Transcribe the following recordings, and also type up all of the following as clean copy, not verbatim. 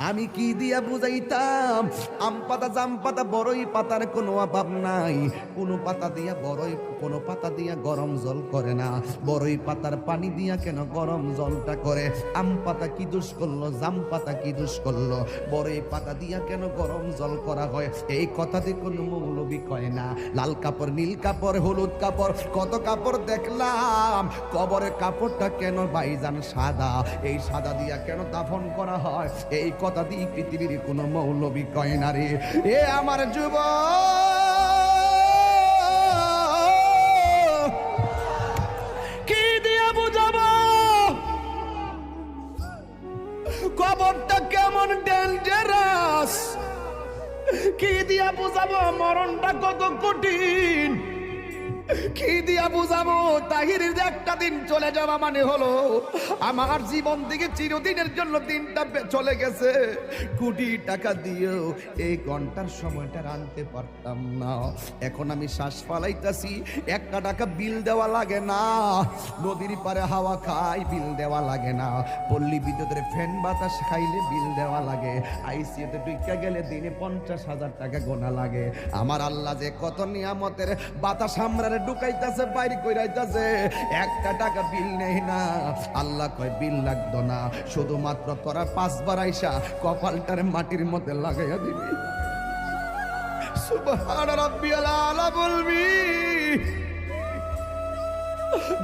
আমি কি দিয়া বুঝাইতাম? আম পাতা, জাম পাতা, বড়ই পাতার কোনো অভাব নাই। কোনো পাতা দিয়া বড়ই, কোনো পাতা দিয়া গরম জল করে না। বড়ই পাতার পানি দিয়া কেন গরম জলটা করে? আম পাতা কি দোষ করলো? জাম পাতা কি দোষ করলো? বড়ই পাতা দিয়া কেন গরম জল করা হয়? এই কথাতে কোনো মৌলবি কয় না। লাল কাপড়, নীল কাপড়, হলুদ কাপড়, কত কাপড় দেখলাম। কবরের কাপড়টা কেন ভাইজান সাদা? এই সাদা দিয়া কেন দাফন করা হয়? এই কথা দিয়ে পৃথিবীর কোনো মৌলবি কয় না রে। এ আমার যুবক, কি দিয়া বুঝাবো কবরটা কেমন ডেঞ্জারাস? কি দিয়া বুঝাবো মরণটা কত কঠিন? কি দিয়া বুঝাবো তাহিরের একটা দিন চলে যাওয়া মানে হলো আমার জীবন থেকে চিরদিনের জন্য দিনটা চলে গেছে। কোটি টাকা দিয়েও এই ঘন্টার সময়টা আনতে পারতাম না। এখন আমি শ্বাস ফালাইতাছি, একটা টাকা বিল দেওয়া লাগে না। নদীর পারে হাওয়া খাই, বিল দেওয়া লাগে না। পল্লী বিদ্যুতের ফ্যান বাতাস খাইলে বিল দেওয়া লাগে। আইসিইউতে ঢুকে গেলে দিনে 50,000 টাকা গোনা লাগে। আমার আল্লাহ যে কত নিয়ামতের বাতাস আমরা ঢুকাইতেছে, বাইরে কইরাইতেছে, একটা টাকা বিল নেই না। আল্লাহ কয় বিল লাগতো না, শুধুমাত্র তোরা 5 বার আইসা কপালটার মাটির মধ্যে লাগাইয়া দিবি। সুবহান রাব্বিয়াল আলা বলবি।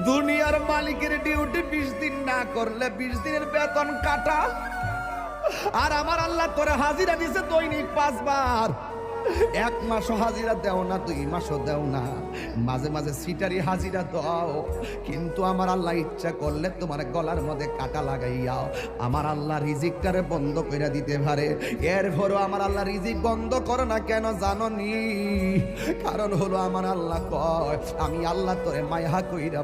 দুনিয়ার মালিকের ডিউটি 20 দিন না করলে 20 দিনের বেতন কাটা। আর আমার আল্লাহ তোরে হাজিরা দিছে দৈনিক 5 বার। 1 মাসও হাজিরা দেও না, 2 মাসও দেও না, মাঝে মাঝে সিটারি হাজিরা দাও। কিন্তু আমার আল্লাহ ইচ্ছা করলে তোমার গলার মধ্যে কাটা লাগাইয়াও আমার আল্লাহ রিজিকটারে বন্ধ করে দিতে পারে। এরপরও আমার আল্লাহ রিজিক বন্ধ করে না কেন জানো নি? কারণ হলো আমার আল্লাহ কয় আমি আল্লাহ তোরে মায়া কইরা